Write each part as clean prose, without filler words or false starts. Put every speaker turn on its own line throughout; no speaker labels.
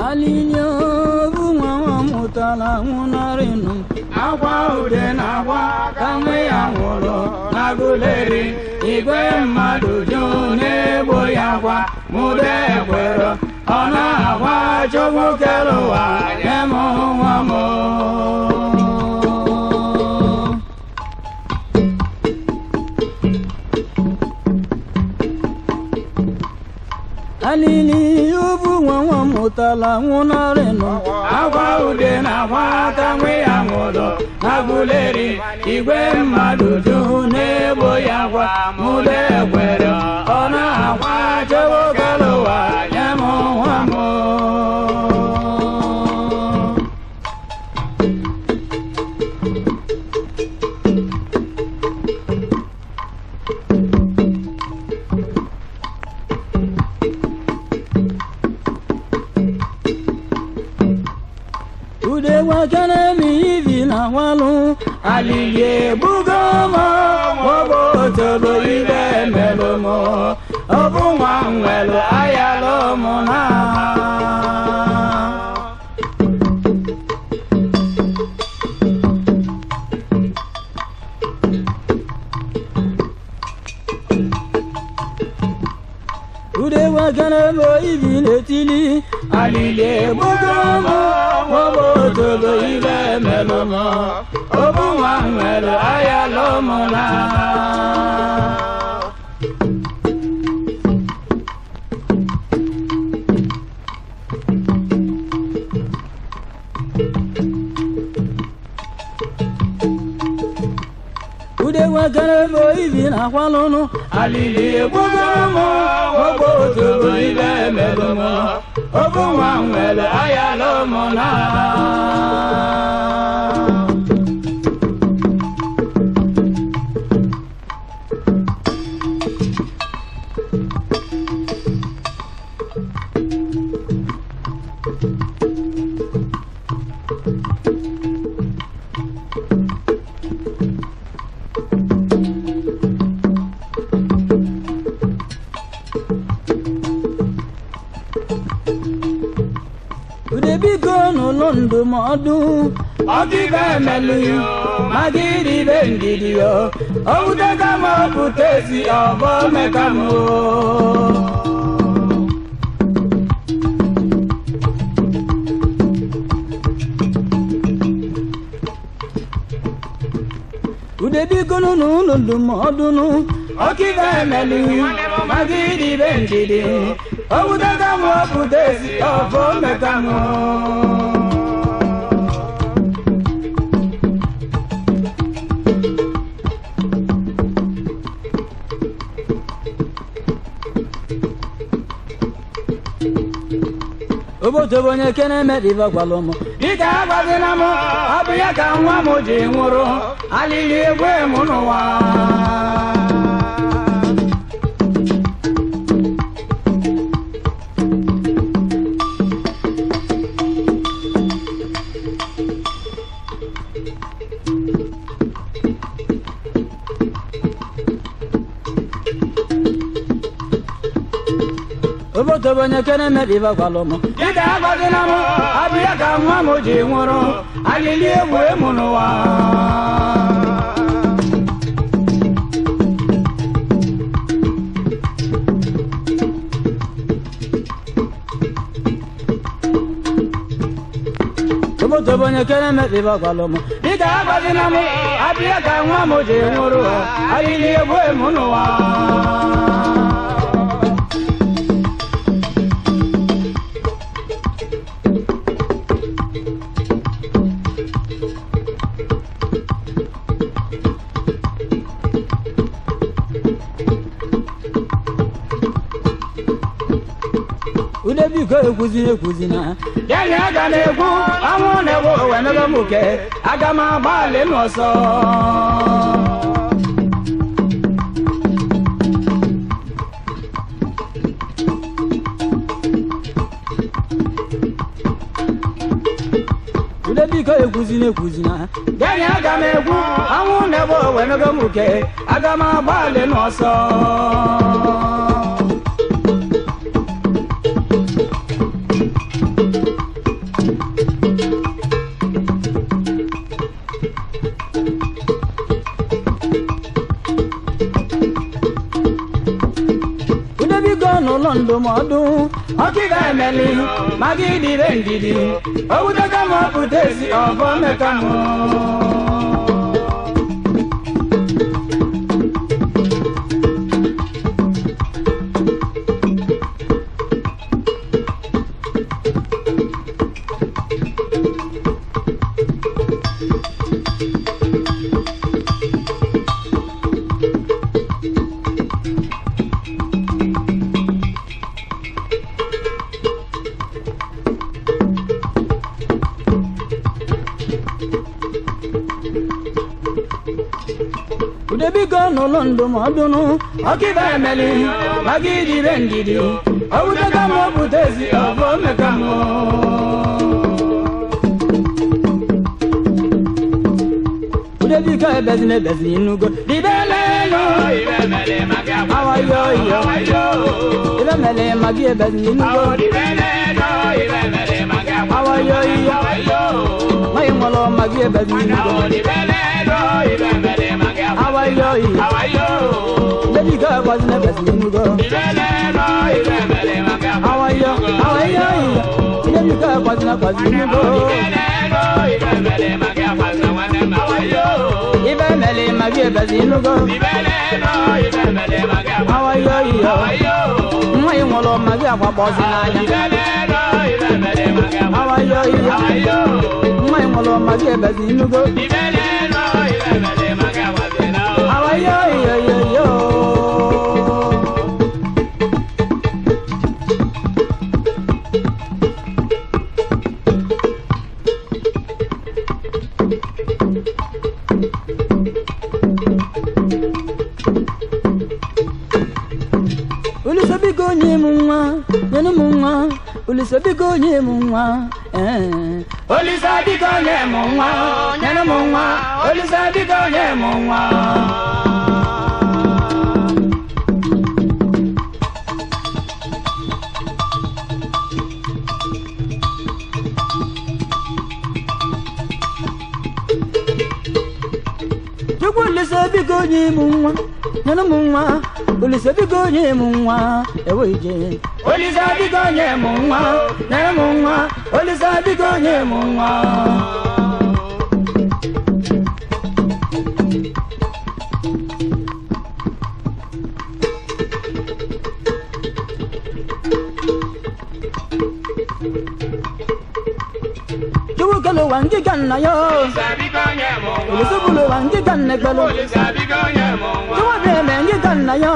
Alinyo bunga mutala munarinu akwa ude na akwa kamwe ya nwolo na guleri igwe mmadụ june bo ya kwa mude kwero ona akwa chukwu keluwa nyemo nwamo Alili yubu nwa mutala nwunarinu akwa ude na akwa kamwe ya nwolo na guleri igwe mmadụ june bo ya kwa mude kwero ona akwa chukwu keluwa nyemo nwamo Ude wakana mi na walu aliye bugomo wobo tobo ibe melomo obu nwelo ayalo mona Ude wakana mo ibi letili aliye bugomo wobo tobo ibe melomo obu nwelo ayalo mona Ude wakana mo ibi na kwalunu aliye bugomo wobo tobo ibe melomo obu nwelo ayalo mona Ude biko no ndụmọdụ ọdịbe meluyo magidi bendidio owuteka m oputezi ọbọ mekamo Ude biko no ndụmọdụ ọdịbe meluyo magidi bendidio owuteka m oputezi ọbọ mekamo Obodo bonye kene mediva gwalomo dika agwazina mo abụya ka nwa m ji nwụrụ alili egwe m n'ụwa Obodo bonye kene mediva gwalomo dika agwazina mo abụya ka nwa m ji nwụrụ alili egwe m n'ụwa Obodo bonye kene mediva gwalomo dika agwazina mo abụya ka nwa m ji nwụrụ alili egwe m n'ụwa Ude biko ekwuzina Yanya aga na-ekwu anwụ na-egbu owe n'ebe mbuke aga m agbalị n'ọsọ Ude biko na-ekwuzina ganye aga m egwu anwụ n'ebe owenego m uke aga m agbalị n'ọsọ n'ụlọ ndụmọdụ ọkịga emeli maka ịdịre ndidi owuteka m ọpụta ezi ọbọ meka m udebigo n'ụlọ ndụmọdụnụ ọkịba emeli maka ịdịre ndidi owuteka m ọpụta ezi ọbọ meka m udebigo ebezina inugo dibelelo awayo iyo ibemele magi ebezina inugo awayo iyo mayi ngolo magi ebezina inugo awayo baby girl wasn't a best in go awayo baby girl wasn't a best in go even mele magi best in go awayo mai ngolo magi apa boss na awayo mai ngolo magi best in go yo ulisabigo nyemunwa nyemunwa ulisabigo nyemunwa ulisabigo nyemunwa nyemunwa ulisabigo nyemunwa ulisabigo nyemunwa nyemunwa ulisabigo nyemunwa eweje ulisabigo nyemunwa nyemunwa ulisabigo nyemunwa Jukalo wangi ganna yo ulisabulu wangi ganna gbalo juwabe mengi ganna yo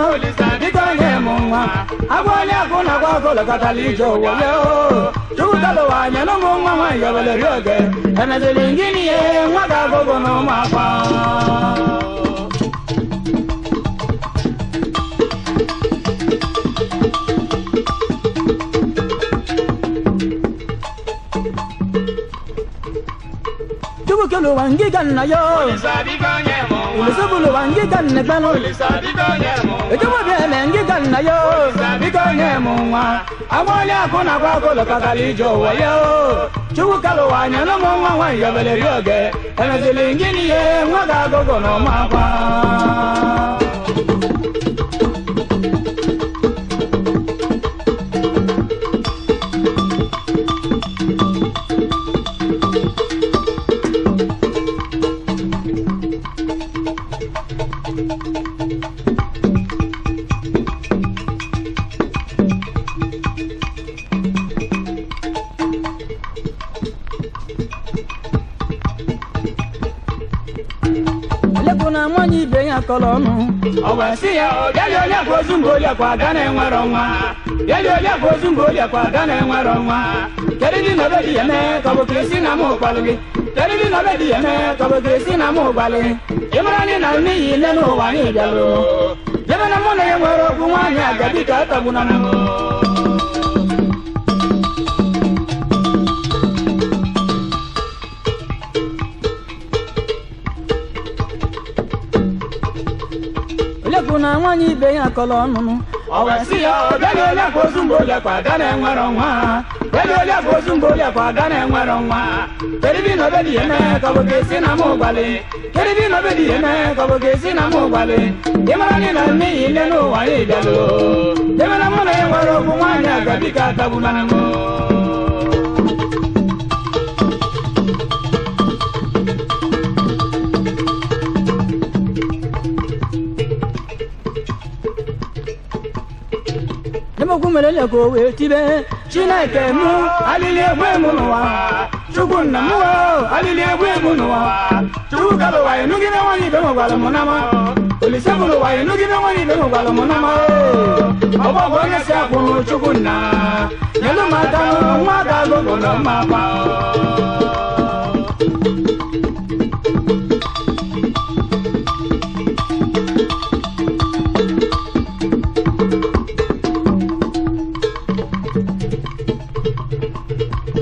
bigo nyemunwa agwali akuna kwa kola katalijo yo jukalo wanya no munwa wa yabele ryoge emezelingini ye mwaga gogo no mapa Jukalo wangi ganna yo ulisabulu wangi ganna gbalo juwabe mengi ganna yo bigo nyemunwa agwali akuna kwa kola katalijo yo Jukalo wanya no munwa wa yabele ryoge emezelingini ye mwaga gogo no mapa Lekuna mwanyi benya kolonu Owasiya yali olia kozumbolia kwa gane enweronwa Yali olia kozumbolia kwa gane enweronwa Keridi nabedi yeme kabo krisina mokwalugi Keridi nabedi yeme kabo krisina mokwalugi Imrani na niyi nenu wani jalo Yeme na mone enwero kumwanya agabika tabuna mo kuna nwanyị ibe ya kọrọ ọnụnụ
o wee sị ya bịa onye kwa ozu mgbe olekwa ada na-enwere nwa bịa onye kwa ozu mgbe olekwa ada na-enwere nwa keribi na obe dị ihe mee ka ọ bụ ga-esi na m ụgbalị keribi na obe dị ihe mee ka ọ bụ ga-esi na m ụgbalị ị mara anyị na mmehie nne n'ụwa ya ịbịalụ debere mụ na ya nwere okwu nwaanyị aga bika atagbula m
Nemokwu mere le ko wee tibe Chineke mụ alili egwu emu n'ụwa Chukwu nna mụ alili egwu emu n'ụwa Chukwu kalụ ụwa enugide nwanyị ibe m gwara mụ nama Olise bụrụ ụwa enugide nwanyị ibe m gwara mụ nama ọgbọgwụ onye si akwụ nụ Chukwu nna nyelu m aka nwa aka agụgụ na mma akwa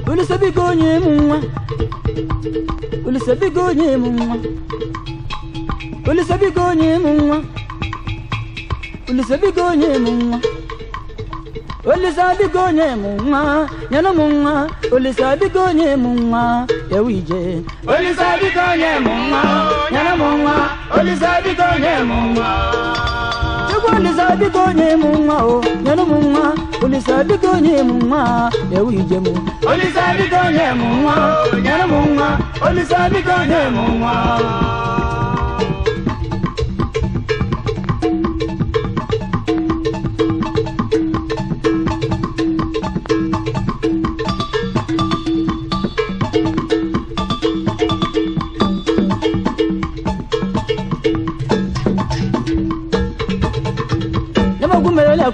Olise biko onye m nwa Olise biko onye m nwa Olise biko onye m nwa Olise biko onye m nwa Olise biko onye m nwa nyere m nwa Olise biko onye m nwa ewu ije
Olise biko onye m nwa nyere m nwa Olise biko onye m nwa
Olise biko onye m nwa o nyere m nwa Olise biko onye m nwa ewu ije m
Olise biko onye m nwa nyere m nwa Olise biko onye m nwa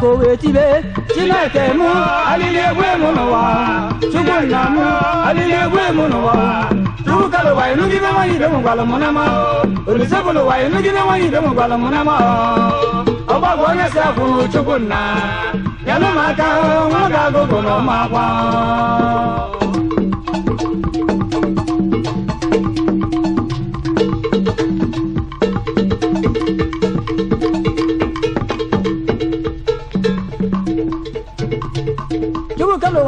ko wee tibe Chineke mụ
alili egwu emu n'ụwa Chukwu nna m alili egwu emu n'ụwa Chukwu kalụ ụwa enugide nwanyị ibe m gwara mụ nama Olise bụrụ ụwa enugide nwanyị ibe m gwara mụ nama ọgbọgwụ onye si akwụ nụ Chukwu nna nyelụ m aka nwa ga-agụgụ na ọma akwa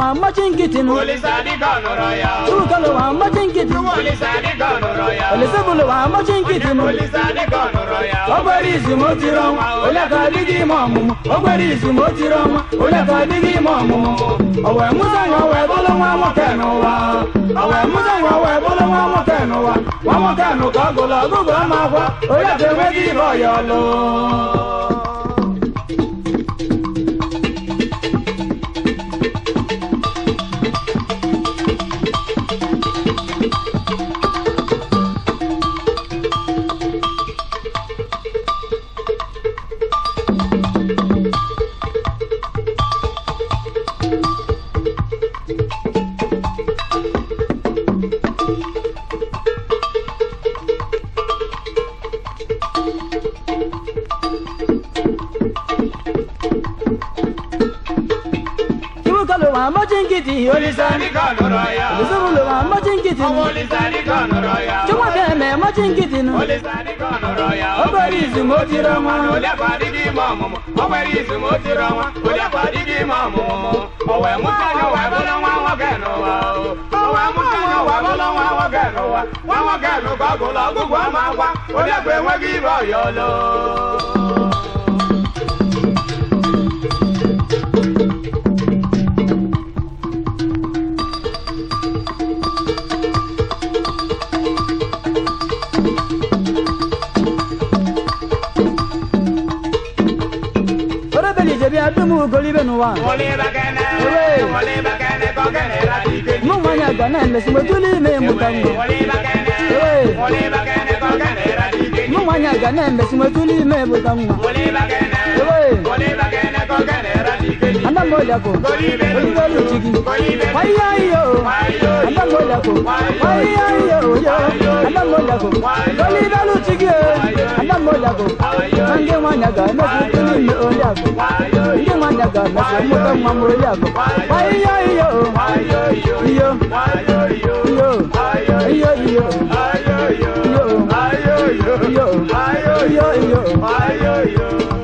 Wa machin no
Olise adịka ọnụrọ ya
Chukalo wa machin kiti
Olise adịka ọnụrọ ya
Olise bulu wa machin kiti no
Olise adịka ọnụrọ ya
Ogbere izu mo tiri ọnwa ole ka adịghị ime ọmụmụ Ogbere izu mo tiri ọnwa ole ka adịghị ime ọmụmụ Owe mụta nwa wee bụrụ nwa nwoke n'ụwa Owe mụta nwa wee bụrụ nwa nwoke n'ụwa Nwa nwoke nụ ka ọ gụrụ ọgụgụ ama akwa ole ka enweghị ibe ọya ọlụ machin kiti
Olise adịka ọnụrọ ya
Olise bulu wa machin kiti
Olise adịka ọnụrọ ya
Chukwu keme machin kiti no
Olise adịka ọnụrọ ya
Ogbere izu mo tiri ọnwa
ole ka adịghị ime ọmụmụ Ogbere izu mo tiri ọnwa ole ka adịghị ime ọmụmụ Owe mụta anya wee bụrụ nwa nwoke n'ụwa Owe mụta anya wee bụrụ nwa nwoke n'ụwa Nwa nwoke nụ ka ọ gụrụ ọgụgụ ama akwa ole ka enweghị ibe ọya ọlụ
Adumu golibe nuwa Mumanya gana mesi motuli me mutango Mumanya gana mesi motuli me mutango Anda moja ko Golibe luchiki Waya yo Anda moja ko Waya yo Anda moja ko Golibe luchiki Anda moja ko Nange wanya gana mesi motuli me mutango Ndi mwanya ga mese muta mwamuri yako Waya yo Yo Yo Yo Yo Yo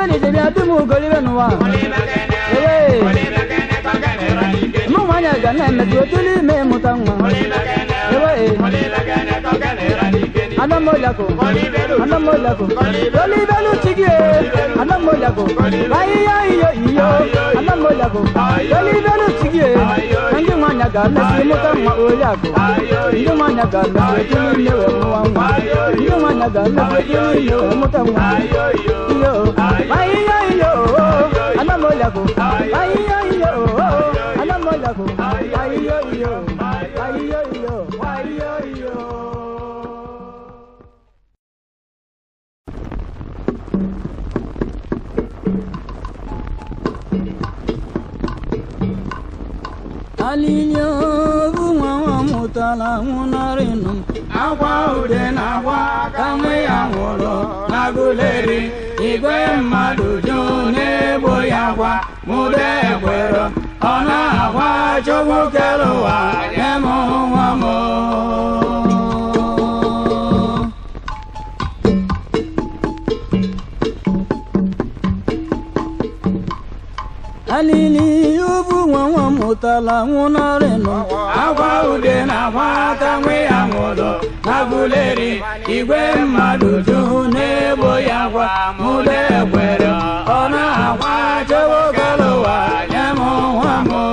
be ni de bia dumu goli be no wa ewe mo wanya ga na me do tuli me mutangwa ewe anamoyako goli belu chige anamoyako ayo iyo anamoyako goli belu chige ngi wanya ga na si mutangwa oyako ngi wanya ga na tuli me mutangwa ngi wanya ga na tuli me mutangwa iyo anamoyako iyo anamoyako iyo Alinyo buwa mutala munarinum akwa ude na akwa kamwe ya ngolo naguleri igwe mmadụ june boya kwa mude kwero ona akwa chobu kelowa yemo wamo Alili yubu wa mutala munareno akwa ude na akwa kamwe ya ngolo naguleri igwe mmadụ june boya kwa mude kwero ona akwa chobu kelowa yemo wamo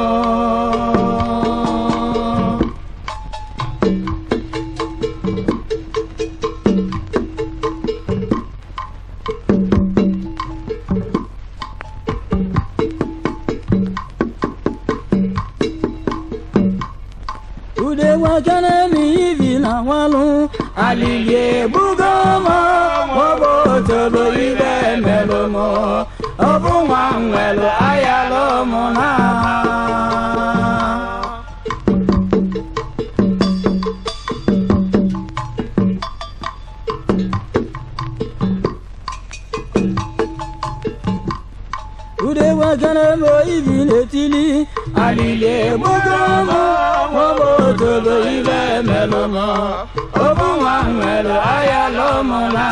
Wakana mi vina walu aliye bugomo wobo tobo ibe melomo obu wangwelo ayalomo na Ude wakana mo ivine tili aliye bugomo wobo tobo ibe melomo obu wangwelo ayalomo na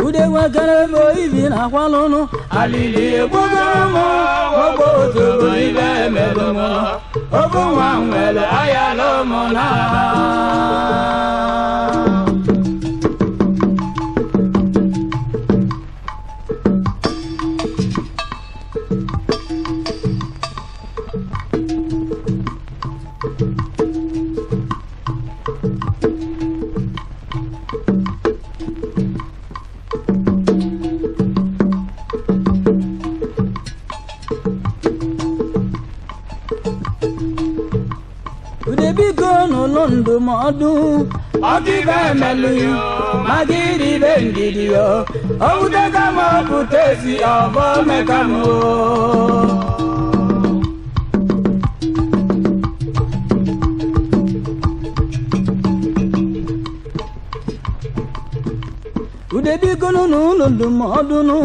Ude wakana mo ivina kwalono aliye bugomo wobo tobo ibe melomo obu wangwelo ayalomo na Londo madu Ogibe meluyo Magiri bengidio Obuteka mo putesi Obo mekamo Udebi kono no londo madu no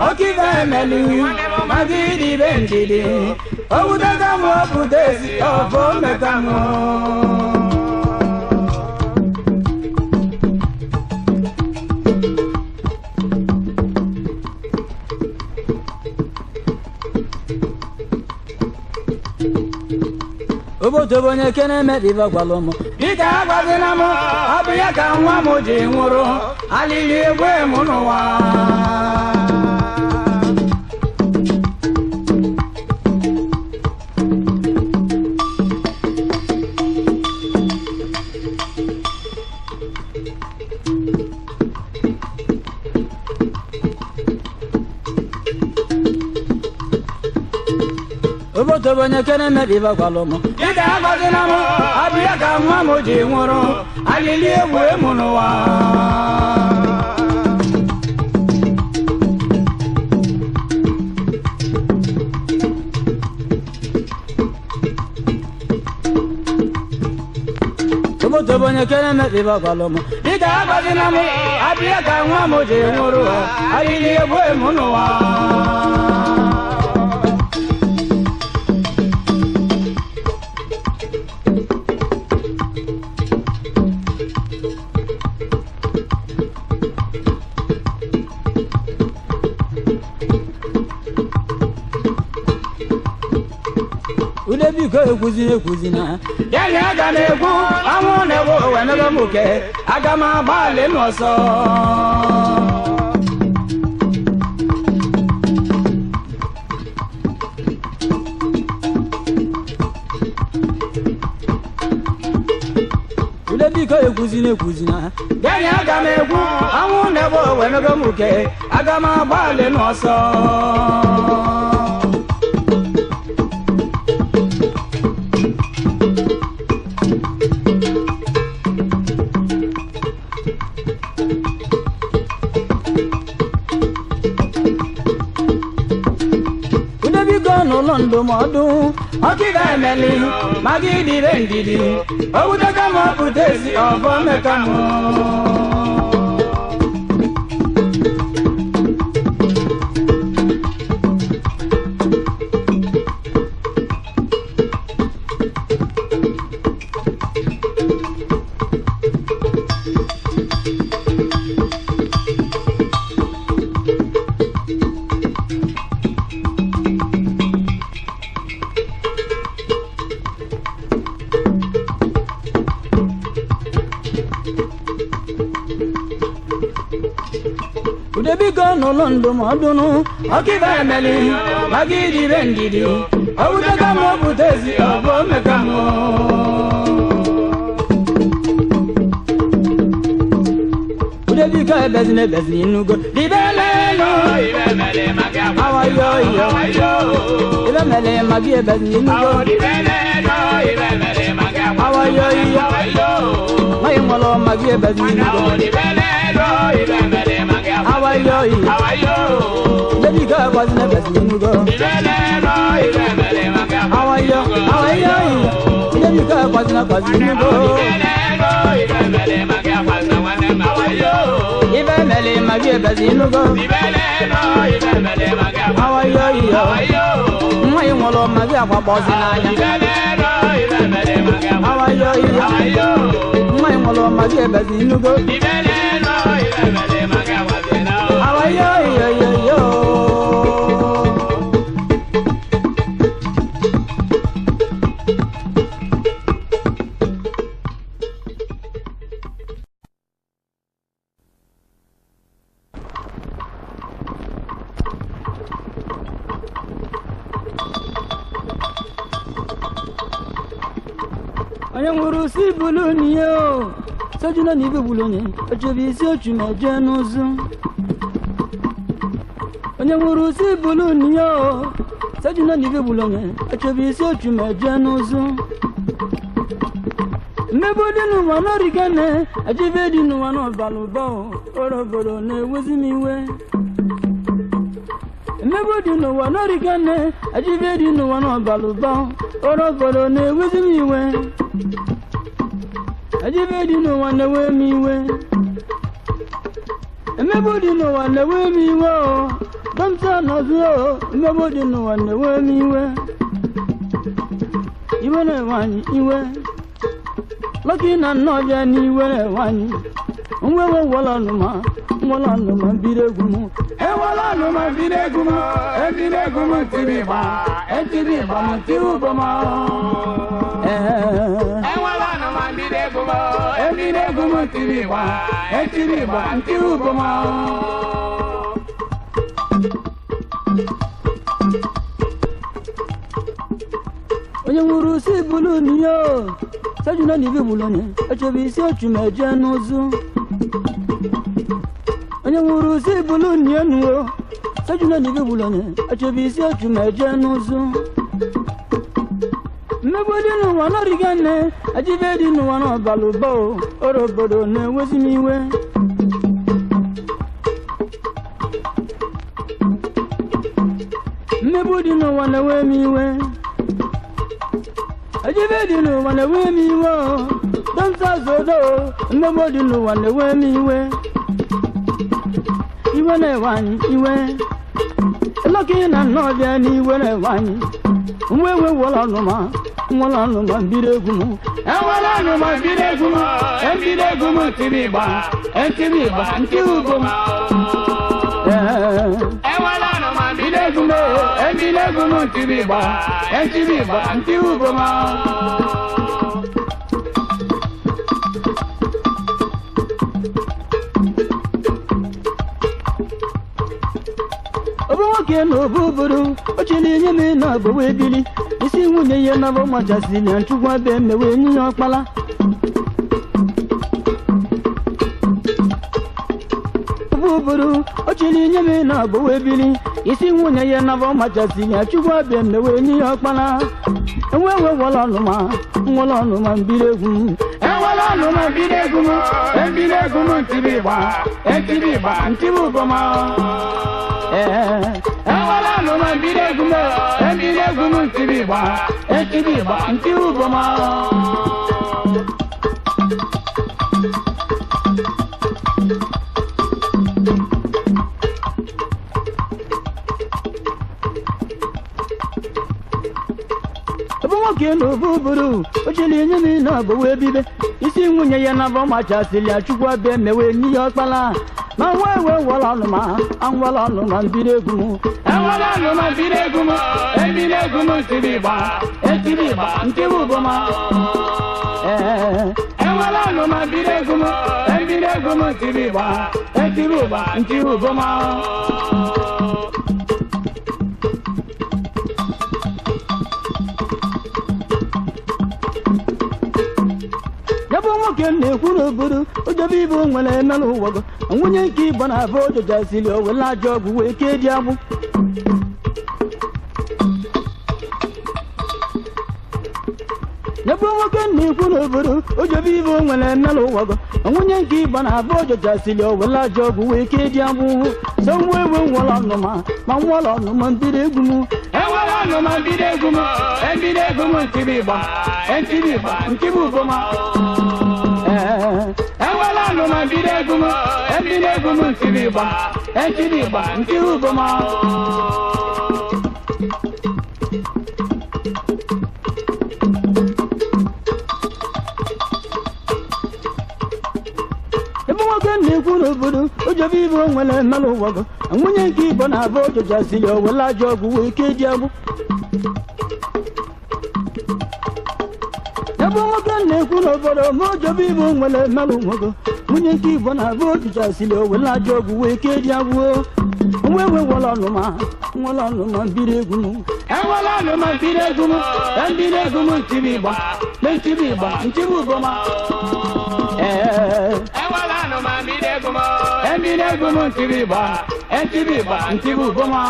Ogibe meluyo Magiri bengidio Obuteka mo putesi Obo mekamo Obodo bonye kene mediva kwalomo Dika agwazinamo Abiya ka nwa mo ji nwụrụ Alili egwe mụ n'ụwa Obodo bonye kene mediva kwalomo Dika agwazinamo Abiya ka nwa mo ji nwụrụ Alili egwe mụ n'ụwa Obodo bonye kene mediva kwalomo Dika agwazinamo Abiya ka nwa mo ji nwụrụ Alili egwe mụ n'ụwa udebiko ekwuzina yani aga na-egwu anwụ na-egwu wenebe m oke aga m agbalị n'ọsọ udebiko ekwuzina yani aga na-egwu anwụ na-egwu wenebe m oke aga m agbalị n'ọsọ n'ụlọ ndụmọdụ ọkịga emeli maka ịdịre ndidi owuteka m ọpụta ezi ọbọ meka m udebiko n'ụlọ ndụmọdụ ọkịga emeli maka ịdịre ndidi owuteka m ọpụta ezi ọbọ meka m udebiko ebezina inugo dibelelo awayo ibemele magi ebezina inugo awayo mayi nwolo magi ebezina inugo awayo udebiko ebezina inugo awayo udebiko ebezina inugo ibemele magi ebezina inugo awayo mayi nwolo magi akwabozi n'anya awayo mayi nwolo magi ebezina inugo awayo onye nwere usi buluni yo sojuna n'ibe bulonye ochobi isi ochu meje n'ụzụ onye nwere usi buluni yo sojuna n'ibe bulonye ochobi isi ochu meje n'ụzụ mmebe dị n'ụwa n'origene ajibe dị n'ụwa n'ọbalụba oroboro na-ewezi m iwe mmebe dị n'ụwa n'origene ajibe dị n'ụwa n'ọbalụba oroboro na-ewezi m iwe ajibe dị n'ụwa na-ewe m iwe mmebe dị n'ụwa na-ewe m iwe dọmta n'ọzụ mmebe dị n'ụwa na-ewe m iwe iwe na-ewe anyị iwe lọkị na nnọbịa n'iwe na-ewe anyị nwewe nwụla ọnụma biri egwu m ewela ọnụma biri egwu m ebiri egwu m tiri ịgba etiri ịgba m tiri ụbọ m ewela ọnụma biri egwu m ebiri egwu m tiri ịgba etiri ịgba tiri ụbọ m onye nwere usi buluni yo sojuna n'ibe bulonye ochobi isi ochu meje n'ụzụ onye nwere usi buluni enuwo sojuna n'ibe bulonye ochobi isi ochu meje n'ụzụ mmegbu dị n'ụwa n'origene ajibe dị n'ụwa n'ọbalụba orobodo na-ewezi m iwe mmegbu dị n'ụwa na-ewe m iwe ajibe dị n'ụwa na-ewe m iwe dọmta zodo mmegbu dị n'ụwa na-ewe m iwe iwe na-ewe anyị iwe lọkị na nnọbịa n'iwe na-ewe anyị nwewe nwụla ọnụma biri egwu m ewela ọnụma biri egwu m ebiri egwu m tiri ịgba etiri ịgba ntiri ụbọ m ewela ọnụma biri egwu m ebiri
Embile gumu ntibiba, entibiba, ntibuboma.
Obuwoke n'obuburu, ochili nyeme na bowebili. Isi nwunye ya na bo machasili anchukwa be mewe nyi okpala. Obuburu, ochili nyeme na bowebili. Isi nwunye ya na bo machasili anchukwa be mewe nyi okpala. Enwewe wala numa mbiregum.
Ewala numa mbiregum, embiregum ntibiba, entibiba, ntibuboma. Ewala numa mbiregum, embiregum ntibiba, entibiba, ntibuboma.
Obuwoke n'obuburu, ochili nyeme na bowebibe. Isi nwunye ya na bo machasili achukwa be mewe nyi okpala. Ma wewe wala numa mbiregum.
Ewala numa mbiregum, embiregum ntibiba, entibiba, ntibuboma. Ewala numa mbiregum, embiregum ntibiba, entibiba, ntibuboma.
Nwoke na-ekwu n'obodo ojobe ibe nwere emelụ ụwago nwunye nke ịgba na-abụ ojojasili owele ajọ ọgwụ wee kee dị agbụ. Nyebe nwoke na-ekwu n'obodo ojobe ibe nwere emelụ ụwago nwunye nke ịgba na-abụ ojojasili owele ajọ ọgwụ wee kee dị agbụ. So nwa ewe nwere ọnụma ma nwere ọnụma mbiri egwu m.
Ewala numa mbiregum, embiregum ntibiba, entibiba, ntibuboma. Ewala numa mbiregum, embiregum ntibiba, entibiba, ntibuboma.
Ebe nwoke na-ekwu n'obodo ojobe ibe nwere mmelụ ụwago nwunye nke Igbo na-abụ ojojasili owele ajọ ọgwụ wee kee dị agbụ. Ebe nwoke na-ekwu n'obodo ma ojobe ibe nwere mmelụ ụwago nwunye nke Igbo na-abụ ojojasili owele ajọ ọgwụ wee kee dị agbụ. Nwewe wala ọnụma mbiregum.
Ewala numa mbiregum, embiregum ntibiba, entibiba, ntibuboma. Ewala numa mbiregum, embiregum ntibiba, entibiba, ntibuboma.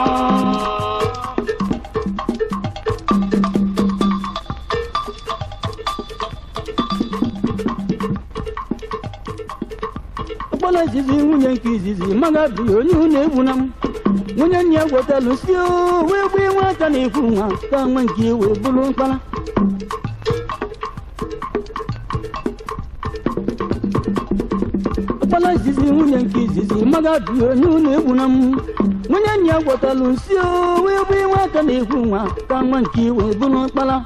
Okpala izizi nwunye nke izizi maga bi onye unu egwu na m. Nwunye nne ya gwọtalụ si wee gbu nwata na-ekwu nwa ka nwa nke wee bụrụ mkpara. Okpala izizi nwunye nke izizi maga bi onye unu egwu na m. Nwunye nne ya gwọtalụ si wee gbu nwata na-ekwu nwa ka nwa nke wee bụrụ mkpara.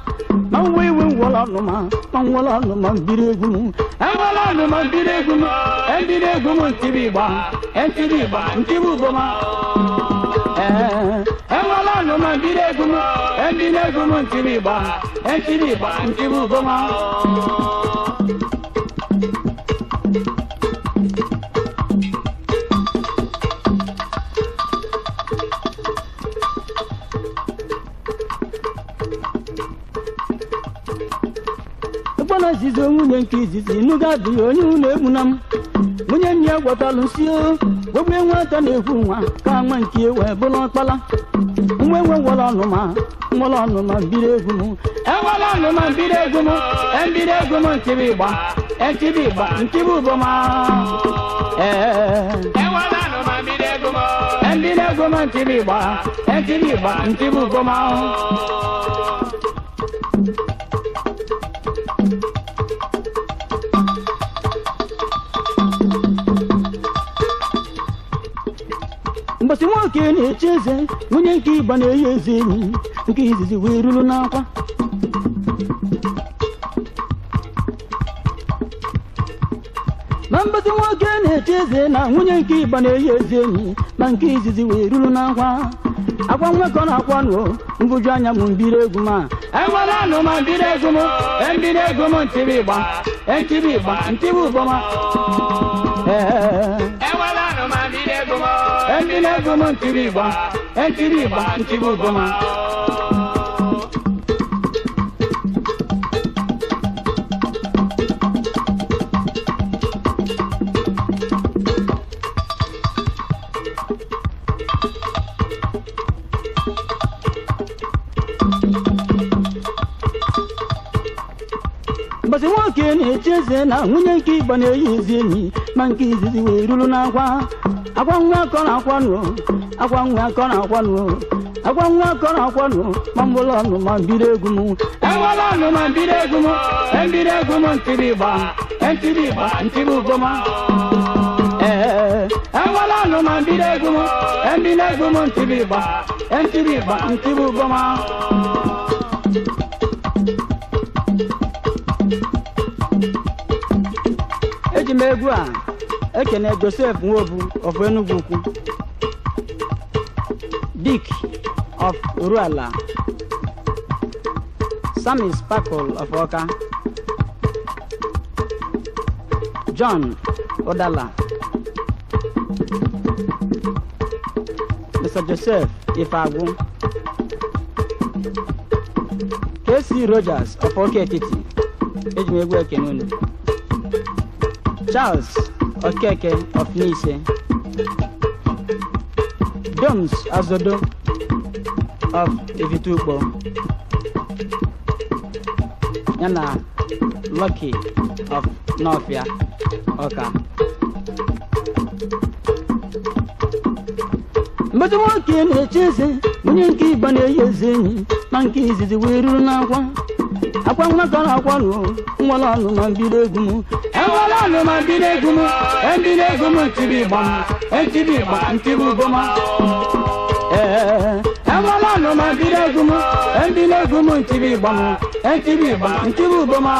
Ma wee nwere ọnụma mbiri egwu m.
Ewala numa mbiregum, embiregum ntibiba, entibiba, ntibuboma. Ewala numa mbiregum, embiregum ntibiba, entibiba, ntibuboma.
Okpala izizi nwunye nke izizi nuga adịghị onye unu egwu na m. Nwunye nne ya gwọtalụ si wegbe nwata na-ekwu nwa ka nwa nke wee bụrụ ọkpala. Nwewe wala ọnụma mbiregum.
Ewala numa mbiregum, embiregum ntibiba, entibiba, ntibuboma. Ewala numa mbiregum, embiregum ntibiba, entibiba, ntibuboma.
Mbọsị nwoke na-eche eze nwunye nke Igbo na-eyi eze enyi nke izizi wee ruru n'akwa. Ma mbọsị nwoke na-eche eze na nwunye nke Igbo na-eyi eze enyi ma nke izizi wee ruru n'akwa. akwa nwekọ na akwa nụ mbuju anya m mbiri egwu ma enwere anụ ma mbiri egwu m mbiri egwu m ntịrị ịgba ntịrị ụbọma
enwere anụ ma mbiri egwu m
mbiri egwu m ntịrị ịgba ntịrị ụbọma mbọsị nwoke na-eche eze na nwunye nke ịgba na-eyi ezi enyi ma nke izizi wee ruru n'akwa nwa akọ na akwanụ ma mbụlọ ọnụ ma mbiri egwu m enwere ọnụ ma mbiri egwu m ntịrị ịgba ntịrị ụbọma enwere ọnụ ma mbiri egwu m ntịrị ịgba ntịrị ụbọma eji m egwu a ekene Joseph Nwobu of Enugu Ukwu, Dick of Uruala, Sammy Sparkle of Oka, John Odala, Mr. Joseph Ifagwu, KC Rogers of Okekiti, eji m egwu ekene unu, Charles Okeke of Nise, Doms Azodo of Evitukpo, yana Lucky of Nofia Oka. Mbọtụ nwoke na-eche eze nwunye nke ịgba na-eyi ezi enyi ma nke izizi wee ruru n'akwa nwakọ na akwa nụ nwere ọnụ ma mbiri egwu m enwere ọnụ ma mbiri egwu m ntịrị ịgba ntịrị ụbọma enwere ọnụ ma mbiri egwu m ntịrị ịgba ntịrị ụbọma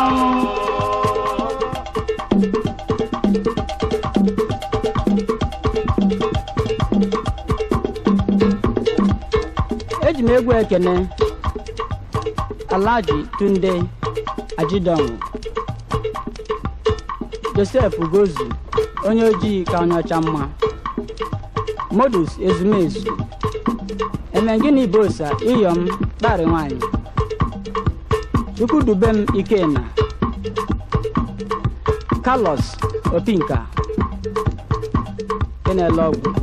eji m egwu ekene Alhaji Tunde Ajidonwu, Joseph Ugozu onye ojii ka onye ọcha mma, Modus Ezumezu, Emengini Bosa Iyom Kpari nwanyị, Chukwudubem Ikena, Carlos Opinka Kenelogwu,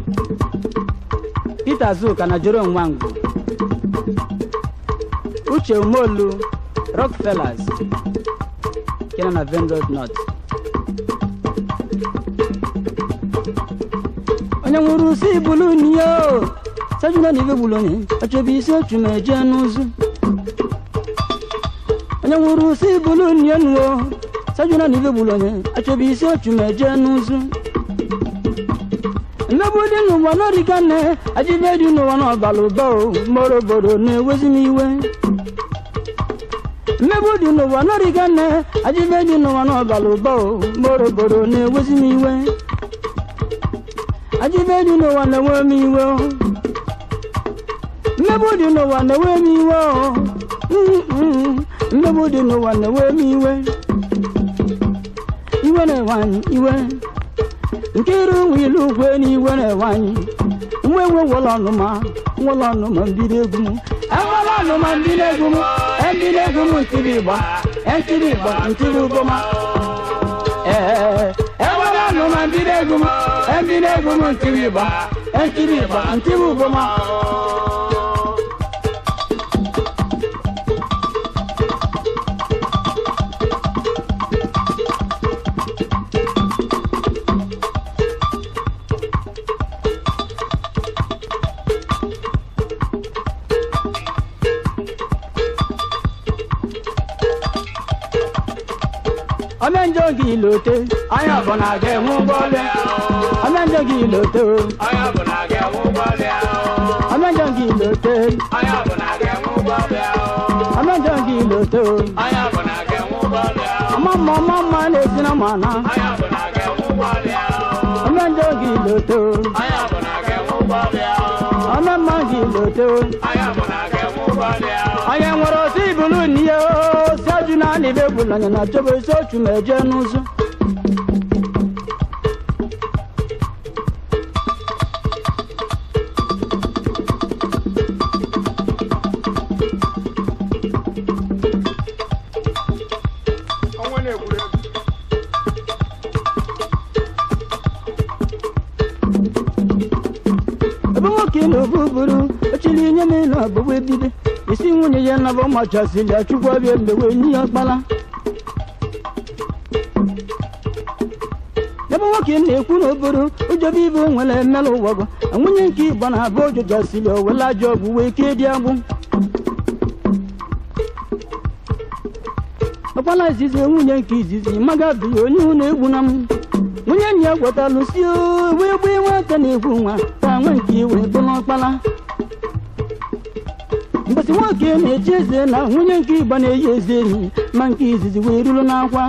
Peter Zuka na Jerome Nwangwu, Uche Umolu Rockefellers kena na Venn Road North. Onye nwuru si bulu niyo sajuna nive bulonye achobi isi ochu meje n'uzu. Onye nwuru si bulu niyo nuo sajuna nive bulonye achobi isi ochu meje n'uzu. Mmebudi n'ụwa n'origane ajibedi n'ụwa n'ọbalụba moroboro na-ewezi m iwe. Mmebudi n'ụwa n'origane ajibedi n'ụwa n'ọbalụba moroboro na-ewezi m iwe. Ajibedi n'ụwa na-ewe m iwe. Mmebudi n'ụwa na-ewe m iwe. Mmebudi n'ụwa na-ewe m iwe. Iwe na-ewanye iwe. Nkiru wilu ugwe n'iwe na-ewanye. Nwe wọlọ ọnụma mbiri egwu m. Enwere ọnụma mbiri egwu m. Mbiri egwu m ntịrị ịgba ntịrị ụbọma. Enwere ọnụma mbiri egwu m. Mbiri egwu m ntịrị ịgba ntịrị ụbọma. Amenjogi lote, aya bona ge ngubole. Amenjogi lote, aya bona ge ngubole. Amenjogi lote, aya bona ge ngubole. Amenjogi lote, aya bona ge ngubole. Mama ne sina mana, aya bona ge ngubole. Amenjogi lote, aya bona ge ngubole. ọ̀nà máa ń kìlò tó. Anya nwere osi ibulu n'ihe osi ajụ na anị be bụ n'anya na chọba isi otu ma eje n'ụzọ. Ebe nwoke na obuburu ochili nye m ịnụ abụbụ ebibe isi nwunye ya na bụ machasịrị achụkwa bịa mgbe wee nye ya ọkpara. Ebe nwoke na-ekwu n'obodo ụjọba ibe nwere emelụ ụwọgọ nwunye nke Igbo na-abụ ojojasịrị owele ajọ ọgwụ wee kee dị agbụ. Ọkpara izizi nwunye nke izizi maga bụ ya onye ụlọ egwu na m nwunye nyi ya gwatalụ si wee gbe nwata na-egwu nwa ka nwe nke iwe bụ n'ọkpara. Mbọsị nwoke na-echi eze na nwunye nke Igbo na-eyi eze enyi ma nke izizi wee ruru n'akwa.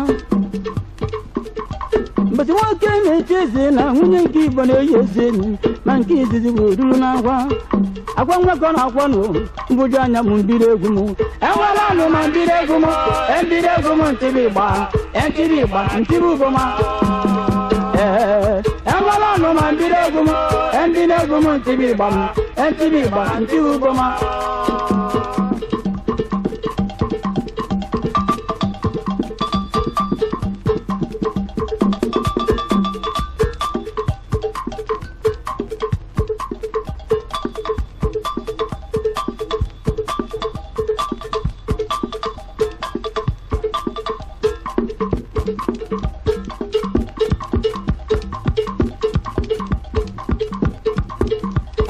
Mbọsị nwoke na-echi eze na nwunye nke Igbo na-eyi eze enyi ma nke izizi wee ruru n'akwa. Akwa nwekọ na akwa nụ mbụju anya m mbiri egwu m enwere anụ ma mbiri egwu m mbiri egwu m ntịrị Igba ntịrị Igba ntịrị Uboma. Enwere anụ ma mbiri egwu m mbiri egwu m ntịrị Igba m ntịrị Igba ntịrị Uboma.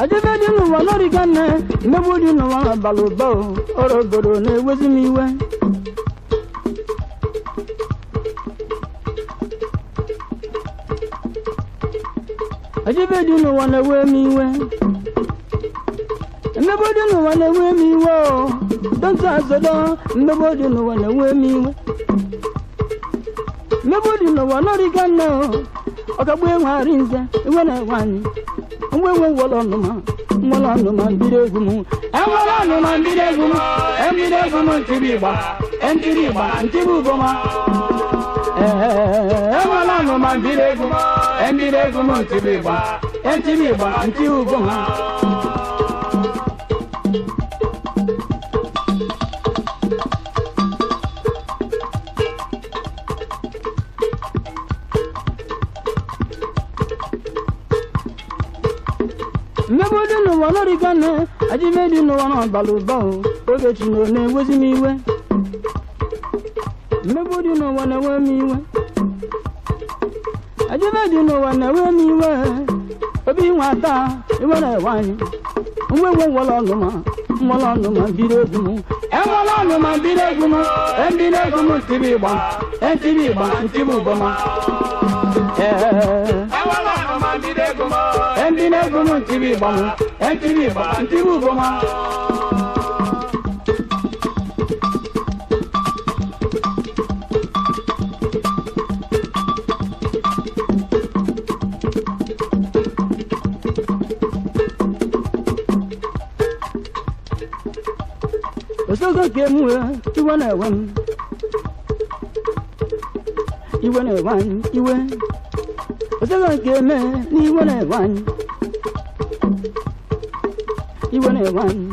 Ajebe dị n'ụwa n'origa nne mmegbu dị n'ụwa abalị ụba ọrụ obodo na-ewezi m iwe. Ajebe dị n'ụwa na-ewe m iwe mmegbu dị n'ụwa na-ewe m iwe dọnta azodo mmegbu dị n'ụwa na-ewe m iwe mmegbu dị n'ụwa n'origa nne ọkagbu enwegharị nze iwe na-ewe anyị mgbe nwere ọnụma mbiri egwu m enwere ọnụma mbiri egwu m mbiri egwu m ntịrị Igba ntịrị Igba ntịrị Uboma. Enwere ọnụma mbiri egwu m mbiri egwu m ntịrị Igba ntịrị Igba ntịrị Uboma. Mmegbu dị n'ụwa n'origa nne ajime dị n'ụwa n'abalị ụba oge chi na-ewezi m iwe. Mmegbu dị n'ụwa na-ewe m iwe ajime dị n'ụwa na-ewe m iwe obi nwata iwe na-ewe anyị mgbe nwere ọnụma mbiri egwu m enwere ọnụma mbiri egwu m mbiri egwu m ntịrị Igba ntịrị Igba ntịrị Uboma. Mbiri egwu m ntịrị Igba m ntịrị Igba ntịrị Uboma. Osogo nke m iwe na-ewe m iwe na-ewe anyị iwe osogo nke eme n'iwe na-ewe anyị iwe na-ewe anyị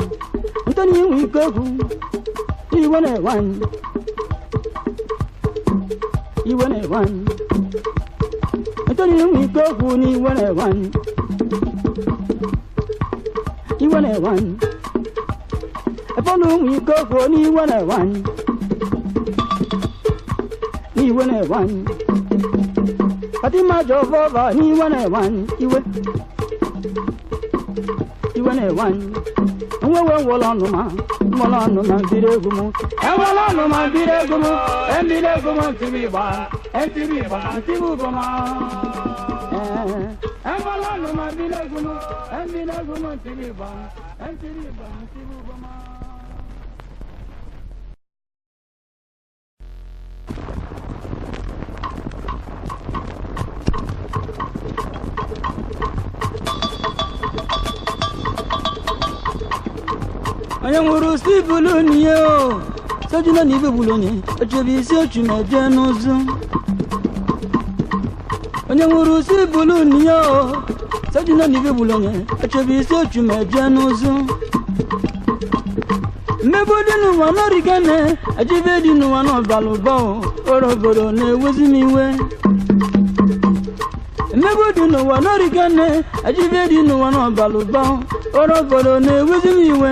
ntọni inwe ike okwu iwe na-ewe anyị iwe na-ewe anyị ntọni inwe ike okwu n'iwe na-ewe anyị iwe na-ewe anyị epọnụ inwe ike okwu n'iwe na-ewe anyị n'iwe na-ewe anyị Fatima Jovova n'iwe na-ewe anyị iwe na-ewe anyị nwewe nwere ọnụma mbiri egwu m enwere ọnụma mbiri egwu m mbiri egwu m ntịrị Igba ntịrị Igba ntịrị Uboma. Enwere ọnụma mbiri egwu m mbiri egwu m ntịrị Igba ntịrị Igba ntịrị Uboma. onye nwụrụ si bulu nye o sojuna ni be bulu nye ochebi isi ochu meje n'ụzụ onye nwụrụ si bulu nye o sojuna ni be bulu nye ochebi isi ochu meje n'ụzụ mmebo dị n'ụwa n'origene ajibe dị n'ụwa n'ọbalụba oroboro na-ewezi m iwe mmebo dị n'ụwa n'origene ajibe dị n'ụwa n'ọbalụba oroboro na-ewezi m iwe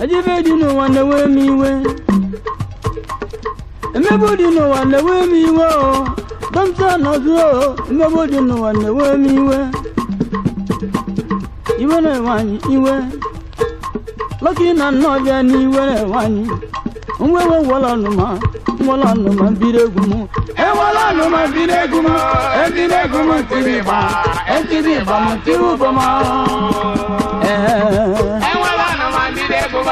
ajibe dị n'ụwa na-ewe m iwe mmebo dị n'ụwa na-ewe m iwe o dọmta nọzụ o mmebo dị n'ụwa na-ewe m iwe iwe na-ewe anyị iwe Lucky na nọbịa n'iwe na-ewe anyị nwewe nwụlọ ọnụma biri egwu m
enwela ọnụma biri egwu m ebiri egwu m tiri ịgba etiri ịgba m tiri ụbọ m enwela ọnụma biri egwu m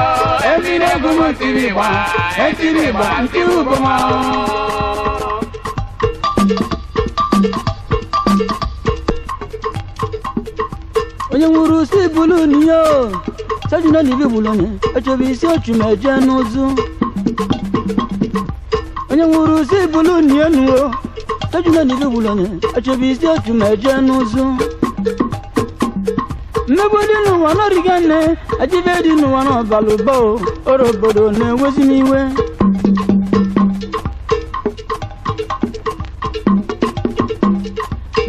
ebiri egwu m tiri ịgba etiri ịgba m tiri ụbọ m
onye nwụrụ si bulu n'iyo sajuna ni be bulu nye ochebi isi ochu meje n'ụzụ onye nwụrụ si bulu n'iyo nuo sajuna ni be bulu nye ochebi isi ochu meje n'ụzụ mmegbu dị n'ụwa n'origene ajibe dị n'ụwa n'ọbalụba orobodo na-ewezi m iwe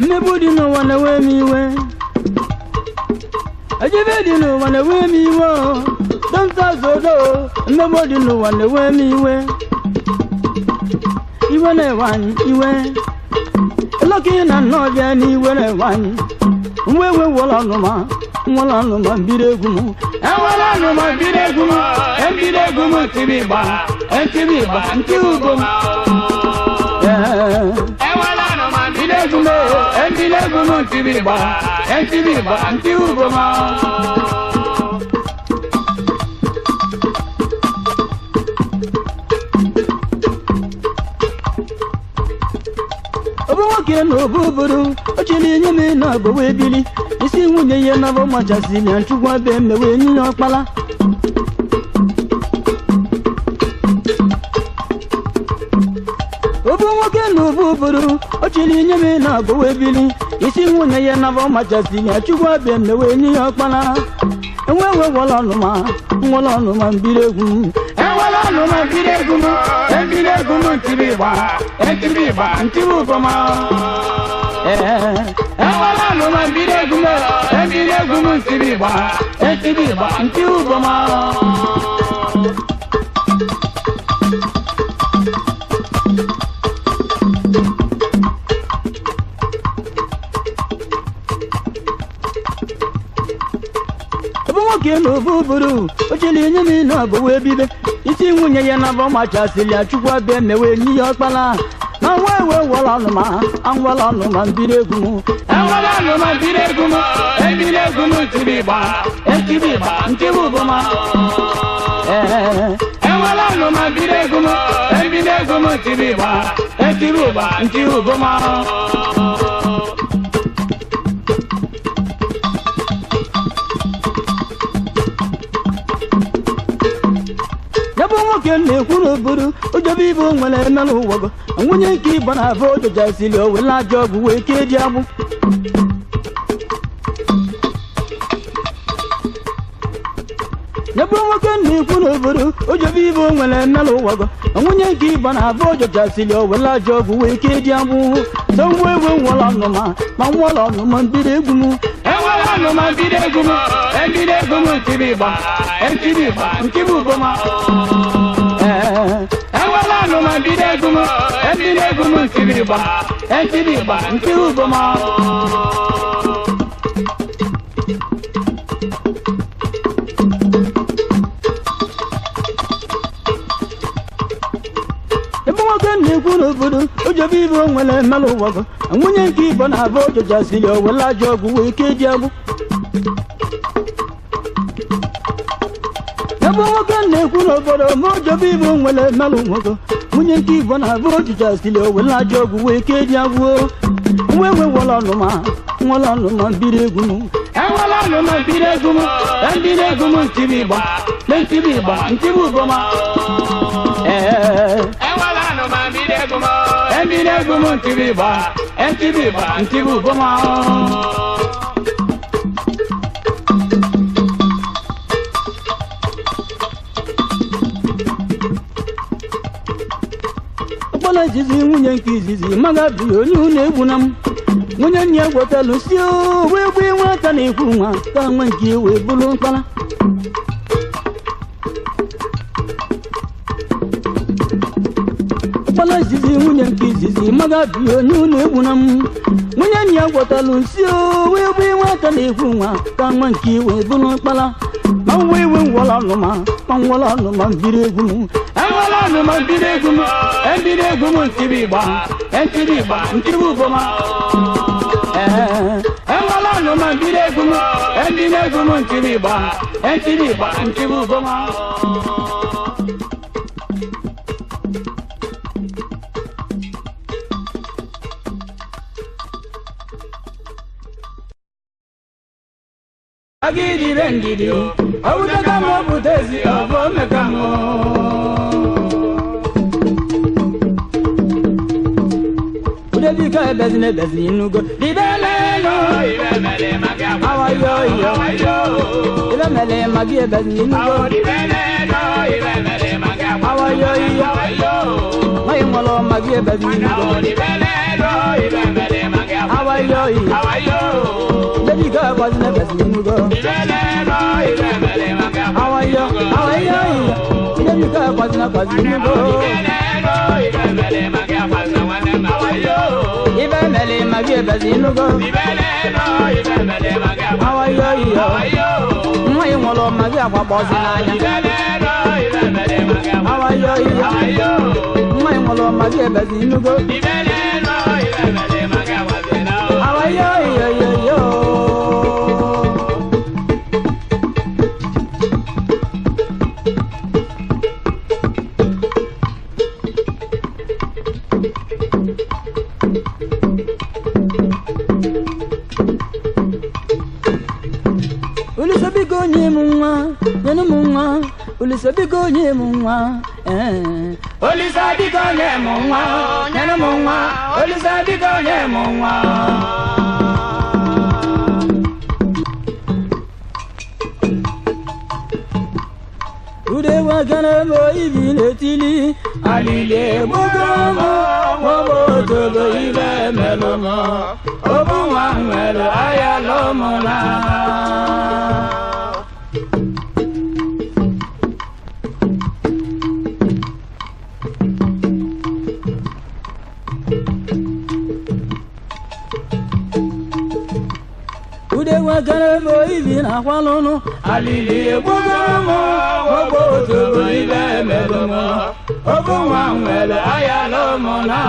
mmegbu dị n'ụwa na-ewe m iwe ajibe dị n'ụwa na-ewe m iwe dọmta zodo mmegbu dị n'ụwa na-ewe m iwe iwe na-ewe anyị iwe Lucky na nnọbịa n'iwe na-ewe anyị nwewe nwụlọ ọnụma biri egwu m
enwela ọnụma biri egwu m ebiri egwu m tiri ịgba etiri ịgba ntị ụbọ m enwela ọnụma biri egwu m ebiri egwu m tiri ịgba etiri ịgba ntị ụbọ m
obu nwoke na obu obodo o chiri nye m na agbawa ebili isi nwunye ya na bụ machasịrị ya nchụgwa be mewe nye ya ọkpala obu nwoke na obu obodo o chiri nye m na agbawa ebili isi nwunye ya na bụ machasịrị ya nchụgwa be mewe nye ya ọkpala enwewe nwụlọ ọnụma biri egwu m
enwela ọnụma biri egwu m ebiri egwu m tiri ịgba etiri ịgba ntiri ụbọ m enwela ọnụma biri egwu m ebiri egwu m tiri ịgba etiri ịgba ntiri ụbọ m
nwoke na obu obodo o chiri nye m na agbawa ebibe isi nwunye ya na bụ machasịrị ya chukwu abịa mewe nye ya ọkpala na nwewe nwụlọ ọnụma biri egwu m
enwela ọnụma biri egwu m ebiri egwu m tiri ịgba etiri ịgba ntiri ụbọ m enwela ọnụma biri egwu m ebiri egwu m tiri ịgba etiri ụgba ntiri ụbọ m
yabụ nwoke na-ekwu n'obodo ojobe ibe o nwere emelụ ụwago nwunye nke ịba na abụ ojojasili o wele ajọ ọgwụ wee kee dị agbụ yabụ nwoke na-ekwu n'obodo ojobe ibe o nwere emelụ ụwago nwunye nke ịba na abụ ojojasili o wele ajọ ọgwụ wee kee dị agbụ so nwa ewe nwụlọ ọnụma biri egwu m
enwela ọnụma biri egwu m ebiri egwu m tiri ịgba etiri ịgba ntiri ụbọ m enwela ọnụma biri egwu m ebiri egwu m tiri ịgba etiri ịgba ntiri ụbọ m
ebe nwoke na-ekwu n'obodo ojobe ibe o nwere emelụ ụwago nwunye nke ịbọ na abụ ojojasili o wele ajọ ọgwụ wee kee dị agbụ ebe nwoke na-ekwu n'obodo ma ojobe ibe o nwere emelụ nwoke nwunye nke ịbọ na abụ ojojasili o wele ajọ ọgwụ wee kee dị agbụ nwewe nwụlọ ọnụma biri egwu m
enwela anụma biri egwu m ndị egwu m ntibi igba ntibi ugoma
enwela anụma biri egwu m
ndị egwu m ntibi igba ntibi ugoma ọkpọla izizi nwunye nke izizi maga bi onye unu egwu na m nwunye nne gwọtalụ si wee gbu nwata na-ekwu nwa ka nwa nke wee bụrụ mkpara ọkpọla izizi nwunye nke izizi maga bi onye unu egwu na m nwunye nne gwọtalụ si wee gbu nwata na-ekwu nwa ka nwa nke wee bụrụ mkpara ma nwa iwe ngwọrọ ọnụma mbiri egwu m enwela anụma mbiri egwu m mbiri egwu m ntibi igba ntibi ugoma enwela anụma mbiri egwu m ntibi igba ntibi ugoma agidi bengidi awutaka mo butezi abo mekamo udebika bezine nugo dibelelo ibemele magi awayo ibemele magi bezine nugo dibelelo ibemele magi awayo mai ngolo magi bezine nugo dibelelo ibemele magi awayo Debika bazine bezine nugo dibelelo ibemele magi awayo Debika bazine nugo dibelelo ibemele magi awayo ibemele magi bezinugo ibelelo ibemele magi awayo mwe ngolo magi akwabozinanya ibelelo ibemele magi awayo mwe ngolo magi bezinugo ibelelo ibemele magi awayo Ulisabigo nye munwa Ulisabigo nye munwa Nyana munwa Ulisabigo nye munwa Udewa kana mo ibile tili Alile mugomo Wobo togo ibe melomo Obu wangwelo ayalomona Garabo ibi na kwalunu alili egbogomo ogbo togo ibe melomo obu nwa nwere ayalomo na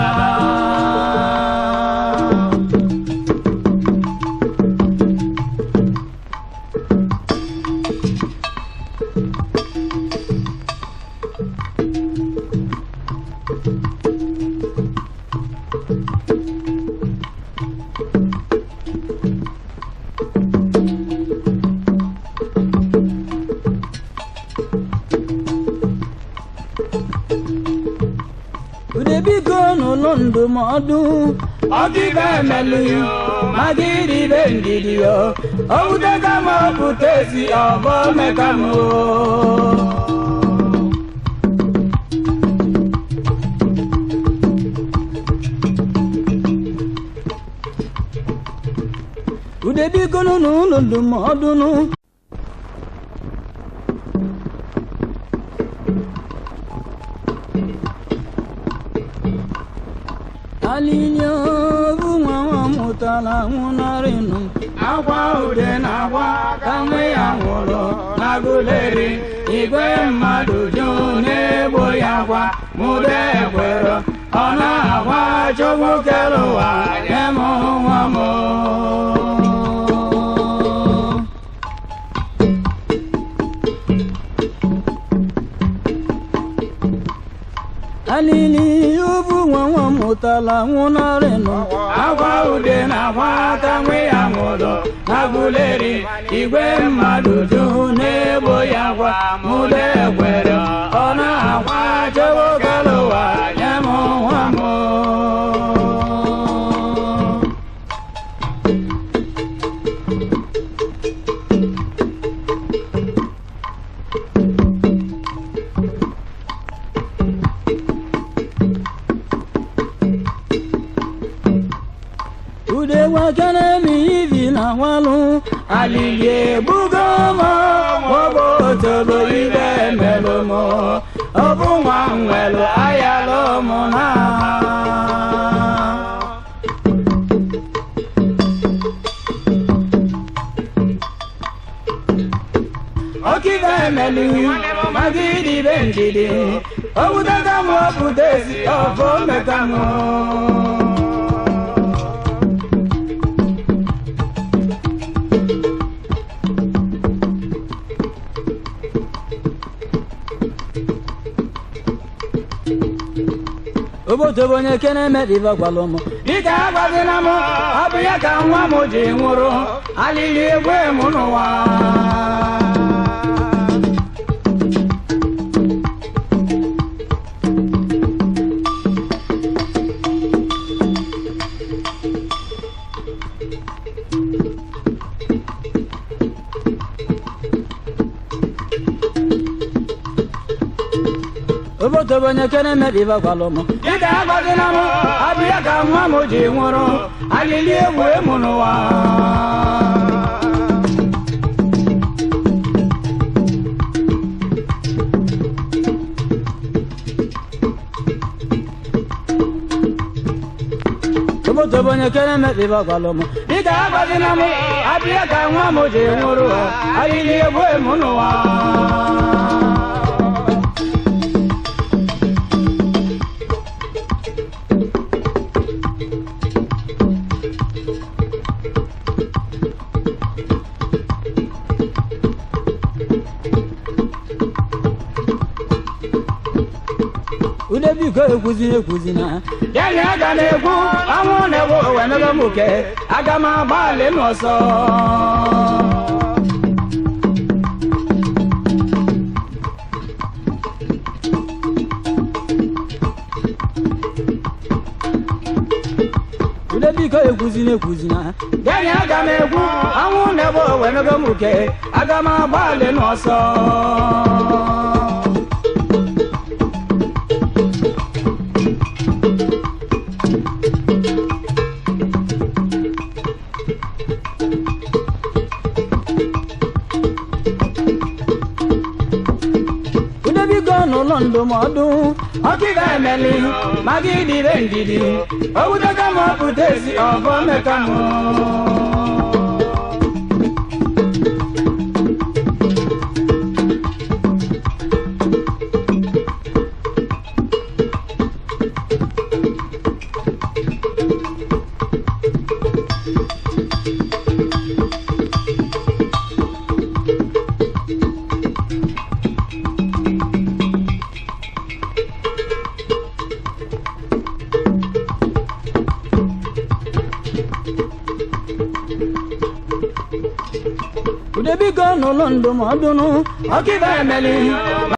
Londo modu Ogiga meluyo Magiri bendidio Oudega mo putezi Obo mekamo Udebi gono no londo modu no Alinya bunga mutala munarinu Agwa ude na agwa kamwe ya ngolo Naguleri igwe mmadụ june bo ya kwa Mude kwero Ona agwa chogu keluwa Nemo wamo
alili obu nwa mụtala nwụnarịnụ
akwa ude na akwa aka nwe ya nwụrụ n'Aguleri igwe mmadụ juru n'ebo ya kwa mụde ekwere ọ na-akwa chewogalowa nye m nwa m
ude wakana mi ibi na walu
alili ebugo m ọbụ toro ibe melụ m ọ bụ nwa nwelụ ayalụ m na ọkịga emelu magidi be ndidi obudaka m ọbụdezi ọfọ meka m
obodo onye kene mediva gwalụ m
dịka agwazila m ọ bụ ya ka nwa m ji nwụrụ alili egwe m n'ụwa
obodo onye kene mediva gwalụ m
dịka agwazila m ọ bụ ya ka nwa m ji nwụrụ alili egwe m n'ụwa
obodo onye kene mediva gwalụ m
dịka agwazila m ọ bụ ya ka nwa m ji nwụrụ alili egwe m n'ụwa
ude biko ekwuzina
yani aga na-egwu anwụ na-egwu owenebe m oke aga m agbalị n'ọsọ
ude biko ekwuzina
yani aga na-egwu anwụ na-egwu owenebe m oke aga m agbalị n'ọsọ
n'ụlọ ndụmọdụ
ọkịga emeli magidi be ndidi obudaka m ọpụta ezi ọbọ meka m
ude biko n'ụlọ ndụmọdụ
ọkịga emeli